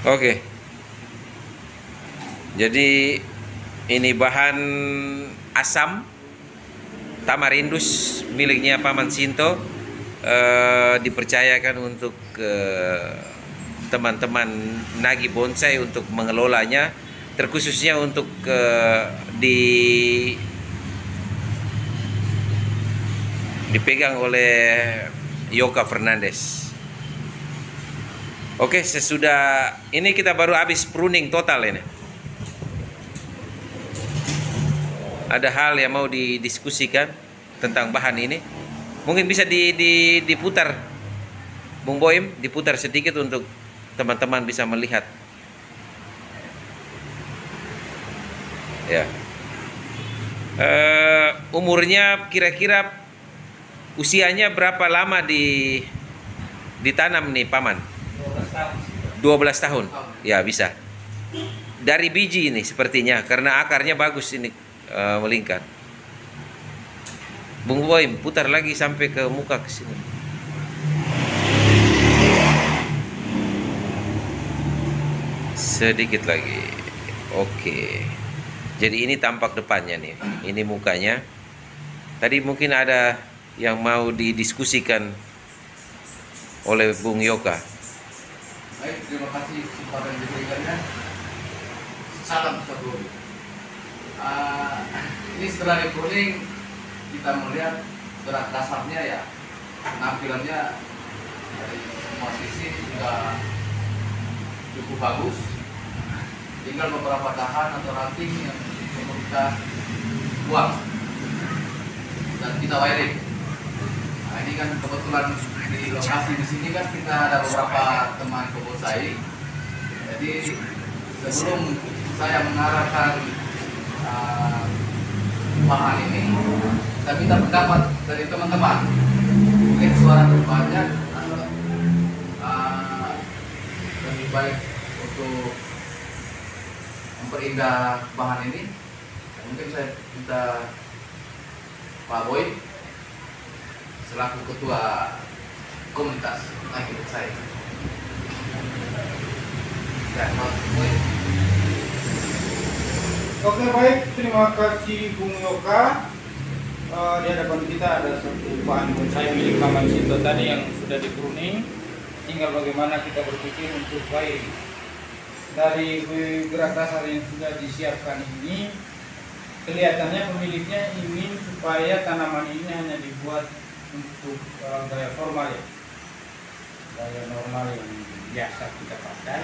Oke. Jadi ini bahan asam tamarindus miliknya Paman Sinto, dipercayakan untuk teman-teman nagi bonsai untuk mengelolanya, terkhususnya untuk dipegang oleh Yoka Fernandes. Oke, sesudah ini kita baru habis pruning total ini. Ada hal yang mau didiskusikan tentang bahan ini? Mungkin bisa diputar, Bung Boim, diputar sedikit untuk teman-teman bisa melihat. Ya. Umurnya kira-kira usianya berapa lama ditanam nih, Paman? 12 tahun. Ya, bisa. Dari biji ini sepertinya, karena akarnya bagus ini, melingkar. Bung Boim, putar lagi sampai ke muka ke sini. Sedikit lagi. Oke. Jadi ini tampak depannya nih. Ini mukanya. Tadi mungkin ada yang mau didiskusikan oleh Bung Yoka. Baik, terima kasih kesempatan diberikannya. Salam satu. Ini setelah di pruning kita melihat gerak dasarnya ya, penampilannya dari semua sisi sudah cukup bagus. Tinggal beberapa dahan atau ranting yang perlu kita buang dan kita wiring. Nah, ini kan kebetulan di lokasi di sini kan kita ada beberapa teman bonsai. Jadi sebelum saya mengarahkan bahan ini, kita minta pendapat dari teman-teman. Mungkin suara terbanyak lebih baik untuk memperindah bahan ini. Mungkin saya minta Pak Boy selaku ketua komunitas nagi bonsai. Ya, Pak Boy. Oke, baik, terima kasih Bung Yoka. Di hadapan kita ada satu bahan bonsai milik Paman Sinto tadi yang sudah di-pruning. Tinggal bagaimana kita berpikir untuk wiring. Dari gerak dasar yang sudah disiapkan ini, kelihatannya pemiliknya ingin supaya tanaman ini hanya dibuat untuk gaya formal ya, gaya normal yang biasa kita pakai.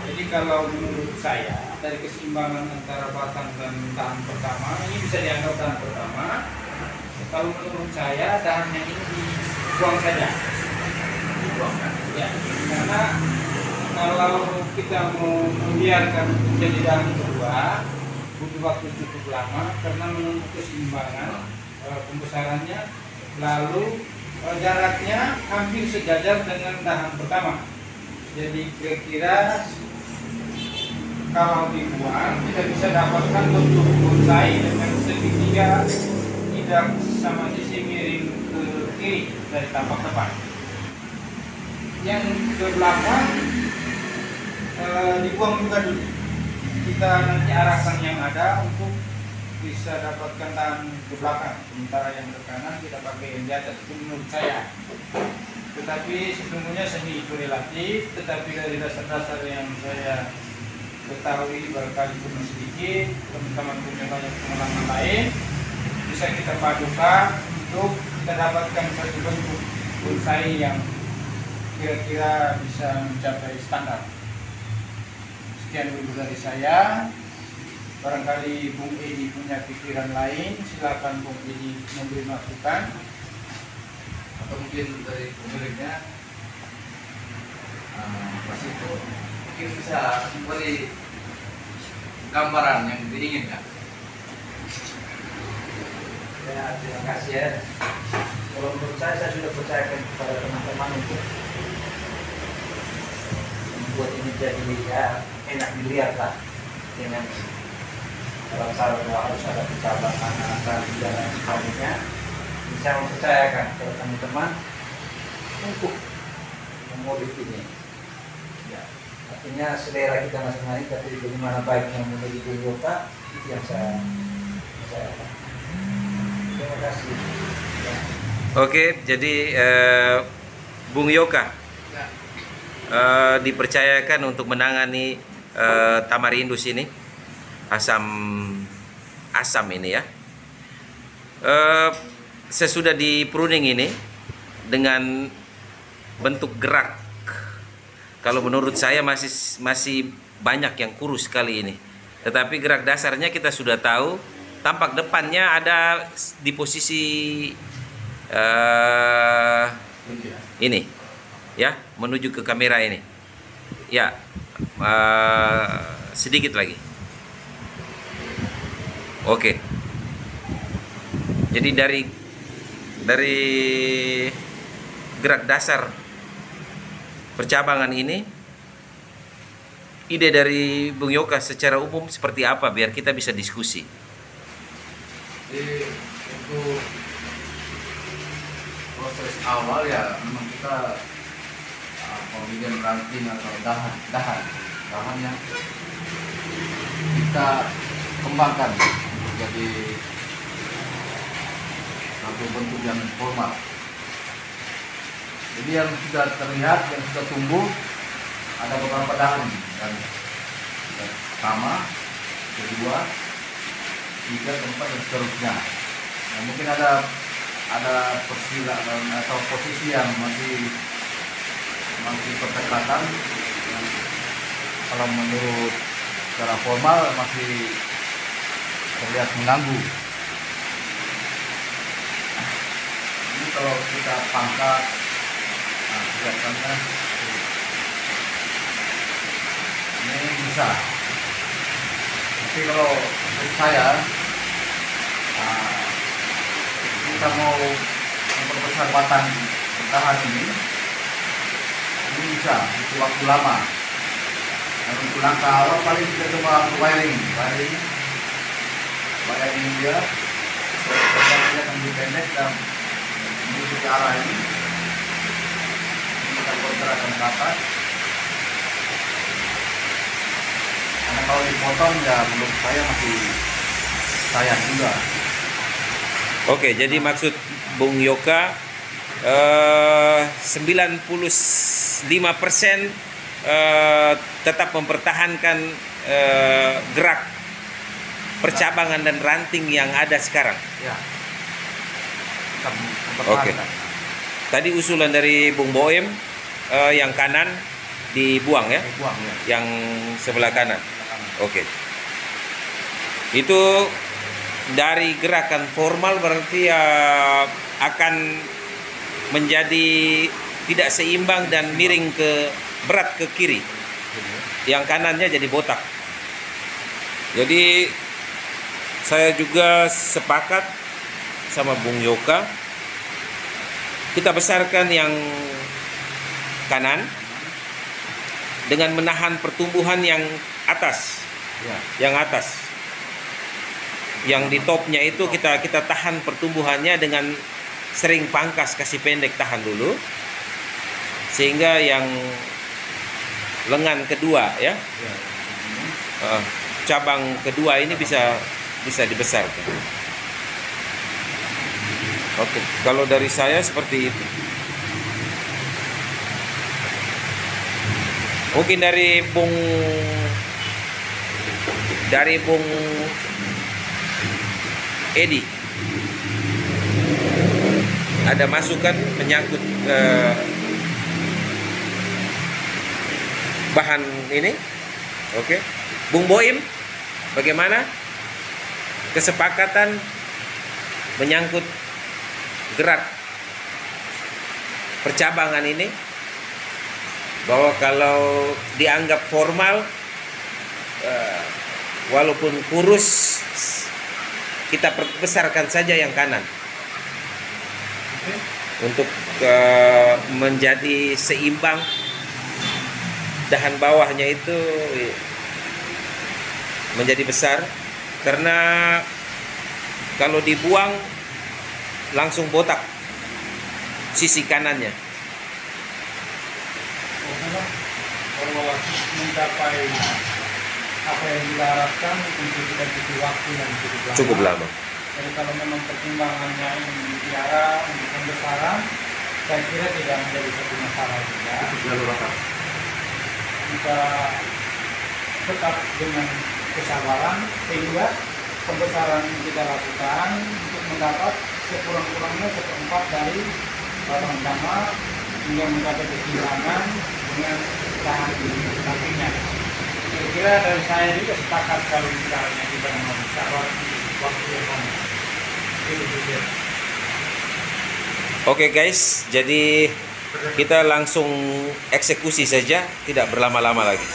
Jadi kalau menurut saya dari keseimbangan antara batang dan dahan pertama, ini bisa dianggap dahan pertama. Kalau menurut saya dahannya ini dibuang saja, dibuangkan. Ya, karena kalau kita mau membiarkan menjadi dahan kedua, butuh waktu cukup lama karena menunggu keseimbangan pembesarannya. Lalu jaraknya hampir sejajar dengan dahan pertama. Jadi kira-kira kalau dibuang kita bisa dapatkan bentuk bonsai dengan segitiga tidak sama sisi miring ke kiri dari tampak depan. Yang ke belakang dibuang juga dulu. Kita nanti arahkan yang ada untuk bisa dapatkan tahan ke belakang. Sementara yang ke kanan kita pakai yang di atas. Itu menurut saya. Tetapi sesungguhnya seni itu relatif, tetapi dari dasar-dasar yang saya ketahui barangkali cuma sedikit, teman-teman punya banyak pengalaman lain, bisa kita padukan untuk kita dapatkan satu bentuk bonsai yang kira-kira bisa mencapai standar. Sekian dulu dari saya. Barangkali Bung Edi punya pikiran lain, silakan Bung Edi memberi masukan. Atau mungkin dari pemiliknya Mas itu mungkin bisa memberi gambaran yang diinginkan. Ya, terima kasih ya. Kalau menurut saya sudah percayakan kepada teman-teman untuk membuat ini jadi ya enak dilihat lah, dengan dalam syarat harus ada percabangan dan lain sebagainya. Bisa mempercayakan kepada teman-teman untuk memodif ini. Ya. Artinya selera kita masing-masing, tapi bagaimana baiknya menuju Bung Yoka itu yang saya terima kasih. Ya. Oke, jadi Bung Yoka dipercayakan untuk menangani Tamarindus ini, asam ini ya. Sesudah di pruning ini dengan bentuk gerak, kalau menurut saya masih banyak yang kurus sekali ini. Tetapi gerak dasarnya kita sudah tahu. Tampak depannya ada di posisi ini, ya, menuju ke kamera ini. Ya, sedikit lagi. Oke. Jadi dari gerak dasar percabangan ini, ide dari Bung Yoka secara umum seperti apa biar kita bisa diskusi. Jadi untuk proses awal ya memang kita pembelian ranting atau dahan yang kita kembangkan jadi satu bentuk yang formal. Jadi yang sudah terlihat, yang sudah tumbuh ada beberapa daun dan pertama, kedua, tiga, keempat dan seterusnya. Nah, mungkin ada persilangan atau posisi yang masih berdekatan. Kalau menurut secara formal masih terlihat mengganggu. Ini kalau kita pangkat, nah kelihatannya ini bisa. Tapi kalau menurut saya kita mau memperbesar batang bertahan ini bisa butuh waktu lama. Dan untuk langkah awal paling kita coba wiring dia dia akan lebih pendek dan menuju ke arah ini. Kita pergerakan ke atas. Karena kalau dipotong ya menurut saya masih sayang juga. Oke, jadi maksud Bung Yoka 95% tetap mempertahankan gerak percabangan dan ranting yang ada sekarang. Ya. Oke. Tadi usulan dari Bung Boem yang kanan dibuang ya? Dibuang ya. Yang sebelah kanan. Oke. Itu dari gerakan formal berarti akan menjadi tidak seimbang dan miring ke berat ke kiri. Yang kanannya jadi botak. Jadi saya juga sepakat sama Bung Yoka. Kita besarkan yang kanan dengan menahan pertumbuhan yang atas. Ya. Yang atas. Yang di topnya itu kita tahan pertumbuhannya dengan sering pangkas, kasih pendek, tahan dulu. Sehingga yang lengan kedua ya. Cabang kedua ini bisa dibesarkan. Oke, kalau dari saya seperti itu. Mungkin dari Bung Edi ada masukan menyangkut bahan ini. Oke. Bung Boim, bagaimana kesepakatan menyangkut gerak percabangan ini, bahwa kalau dianggap formal walaupun kurus kita besarkan saja yang kanan untuk menjadi seimbang, dahan bawahnya itu menjadi besar, karena kalau dibuang langsung botak sisi kanannya. mencapai apa yang kita harapkan tentu kita butuh waktu yang cukup lama. Cukup lama. Jadi kalau memang pertimbangannya ingin dipelihara untuk pembesaran, saya kira tidak menjadi satu masalah juga. Kita tetap dengan kesabaran sehingga pembesaran yang kita lakukan untuk mendapat sekurang-kurangnya seperempat dari batang utama hingga mencapai kesimbangan dengan tahan di sampingnya. Kira-kira dari saya juga sepakat kalau misalnya kita mau sabar waktu yang lama. Oke guys, jadi kita langsung eksekusi saja, tidak berlama-lama lagi.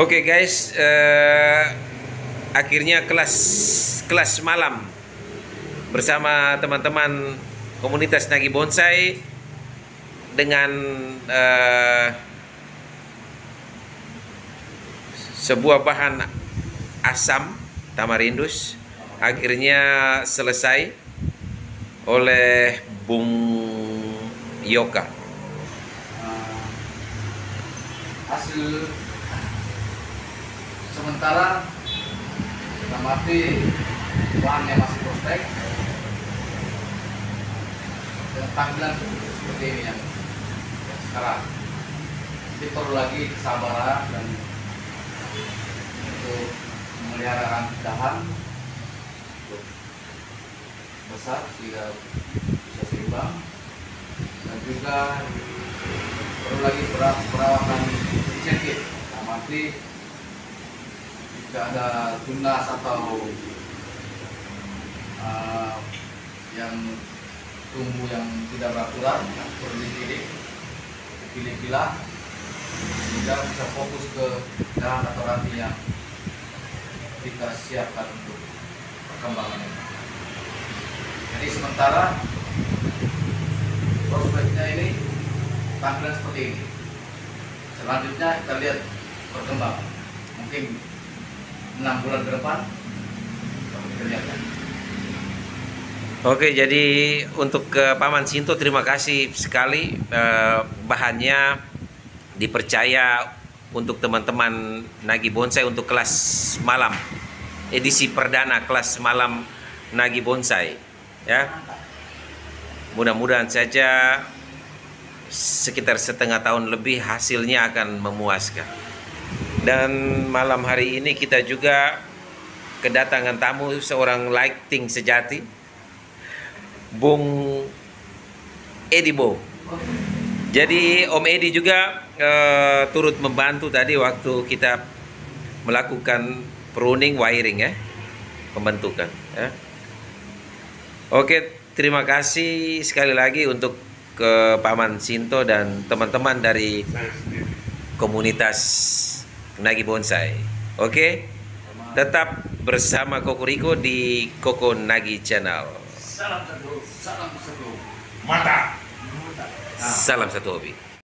Oke guys, akhirnya kelas malam bersama teman-teman komunitas Nagi Bonsai dengan sebuah bahan asam tamarindus akhirnya selesai oleh Bung Yoka. Hasil sementara dalam arti bahannya masih prospek dan tampilan seperti ini yang sekarang. Jadi perlu lagi kesabaran dan untuk memelihara dahan untuk besar sehingga bisa seimbang, dan juga perlu lagi perawatan insentif. Nanti jika ada tunas atau yang tumbuh yang tidak beraturan, perlu dipilih-pilih sehingga bisa fokus ke dahan atau ranting yang kita siapkan untuk perkembangan. Jadi sementara prospeknya ini tampilan seperti ini. Selanjutnya kita lihat perkembangan. Mungkin 6 bulan ke depan kita lihat. Oke, jadi untuk ke Paman Sinto terima kasih sekali, bahannya dipercaya untuk teman-teman Nagi Bonsai untuk kelas malam, edisi perdana kelas malam Nagi Bonsai ya. Mudah-mudahan saja sekitar setengah tahun lebih hasilnya akan memuaskan. Dan malam hari ini kita juga kedatangan tamu seorang lighting sejati, Bung Edi Bo. Jadi Om Edi juga turut membantu tadi waktu kita melakukan pruning wiring ya, pembentukan ya. Oke, terima kasih sekali lagi untuk ke Paman Sinto dan teman-teman dari komunitas Nagi Bonsai. Oke, tetap bersama Koko Riko di Koko Nagi Channel. Salam teduh, salam seduh. Mata. Salam satu hobi.